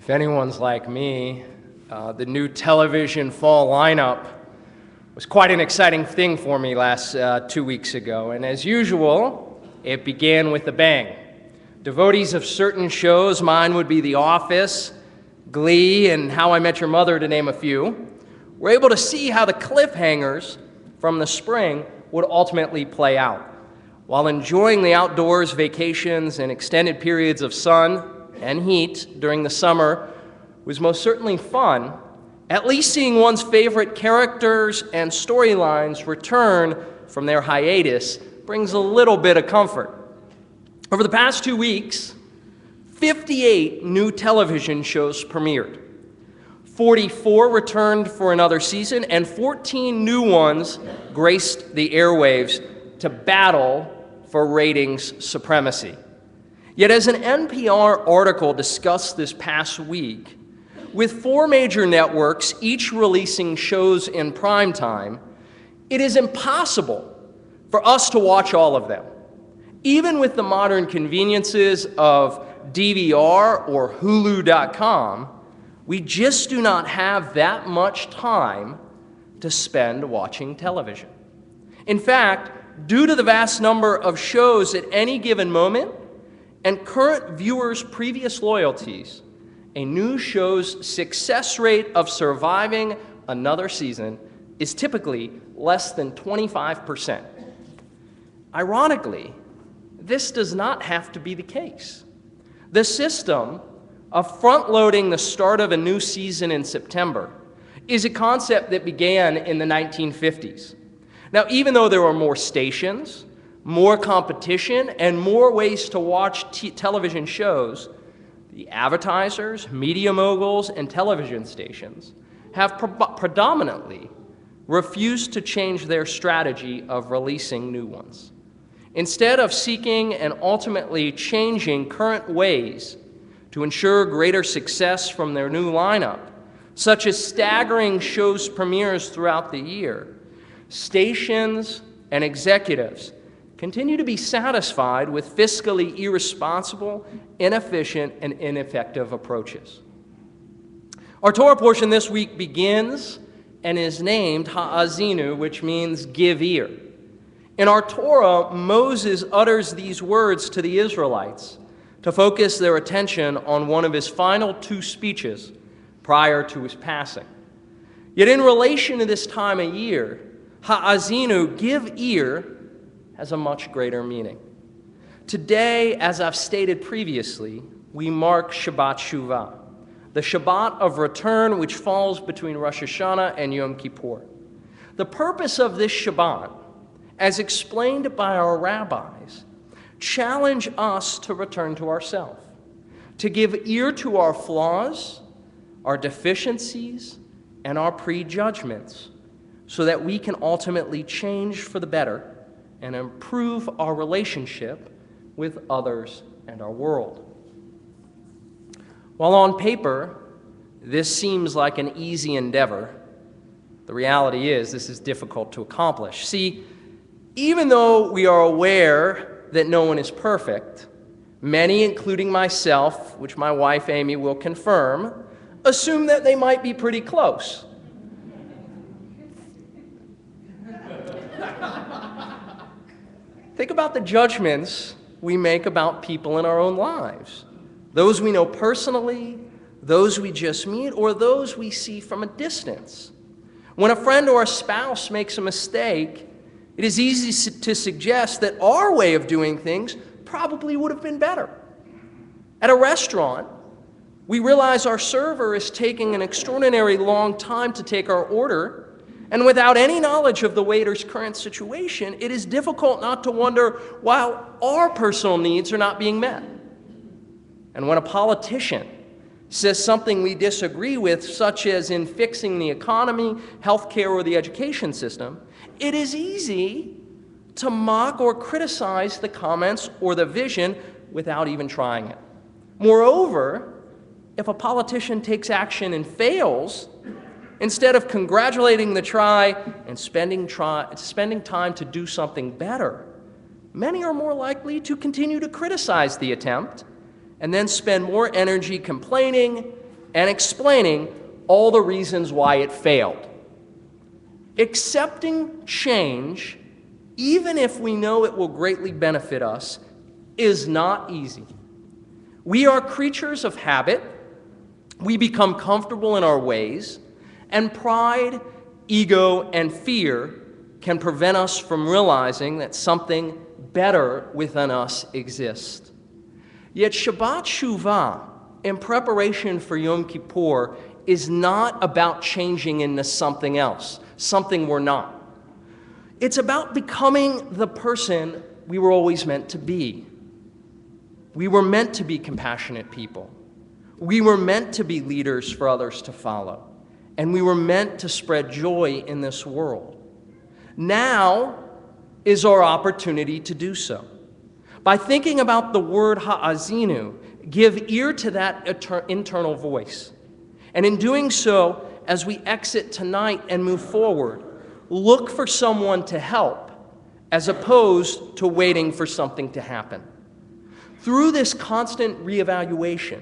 If anyone's like me, the new television fall lineup was quite an exciting thing for me last 2 weeks ago. And as usual, it began with a bang. Devotees of certain shows, mine would be The Office, Glee, and How I Met Your Mother, to name a few, were able to see how the cliffhangers from the spring would ultimately play out. While enjoying the outdoors, vacations, and extended periods of sun and heat during the summer was most certainly fun, at least seeing one's favorite characters and storylines return from their hiatus brings a little bit of comfort. Over the past 2 weeks, 58 new television shows premiered. 44 returned for another season, and 14 new ones graced the airwaves to battle for ratings supremacy. Yet as an NPR article discussed this past week, with 4 major networks each releasing shows in prime time, it is impossible for us to watch all of them. Even with the modern conveniences of DVR or Hulu.com, we just do not have that much time to spend watching television. In fact, due to the vast number of shows at any given moment and current viewers' previous loyalties, a new show's success rate of surviving another season is typically less than 25%. Ironically, this does not have to be the case. The system of front-loading the start of a new season in September is a concept that began in the 1950s. Now, even though there are more stations, more competition, and more ways to watch television shows, the advertisers, media moguls, and television stations have predominantly refused to change their strategy of releasing new ones. Instead of seeking and ultimately changing current ways to ensure greater success from their new lineup, such as staggering shows premieres throughout the year, stations and executives continue to be satisfied with fiscally irresponsible, inefficient, and ineffective approaches. Our Torah portion this week begins and is named Ha'azinu, which means give ear. In our Torah, Moses utters these words to the Israelites to focus their attention on one of his final 2 speeches prior to his passing. Yet in relation to this time of year, Ha'azinu, give ear, has a much greater meaning. Today, as I've stated previously, we mark Shabbat Shuvah, the Shabbat of return which falls between Rosh Hashanah and Yom Kippur. The purpose of this Shabbat, as explained by our rabbis, challenge us to return to ourselves, to give ear to our flaws, our deficiencies, and our prejudgments, so that we can ultimately change for the better and improve our relationship with others and our world. While on paper, this seems like an easy endeavor, the reality is this is difficult to accomplish. See, even though we are aware that no one is perfect, many, including myself, which my wife Amy will confirm, assume that they might be pretty close. Think about the judgments we make about people in our own lives. Those we know personally, those we just meet, or those we see from a distance. When a friend or a spouse makes a mistake, it is easy to suggest that our way of doing things probably would have been better. At a restaurant, we realize our server is taking an extraordinarily long time to take our order, and without any knowledge of the waiter's current situation, it is difficult not to wonder why our personal needs are not being met. And when a politician says something we disagree with, such as in fixing the economy, healthcare, or the education system, it is easy to mock or criticize the comments or the vision without even trying it. Moreover, if a politician takes action and fails, instead of congratulating the try and spending time to do something better, many are more likely to continue to criticize the attempt and then spend more energy complaining and explaining all the reasons why it failed. Accepting change, even if we know it will greatly benefit us, is not easy. We are creatures of habit. We become comfortable in our ways, and pride, ego, and fear can prevent us from realizing that something better within us exists. Yet Shabbat Shuvah, in preparation for Yom Kippur, is not about changing into something else, something we're not. It's about becoming the person we were always meant to be. We were meant to be compassionate people. We were meant to be leaders for others to follow. And we were meant to spread joy in this world. Now is our opportunity to do so. By thinking about the word ha'azinu, give ear to that internal voice. And in doing so, as we exit tonight and move forward, look for someone to help as opposed to waiting for something to happen. Through this constant reevaluation,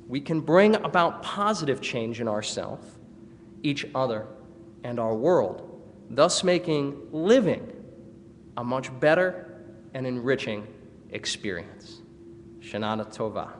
we can bring about positive change in ourselves, each other, and our world, thus making living a much better and enriching experience. Shana Tova.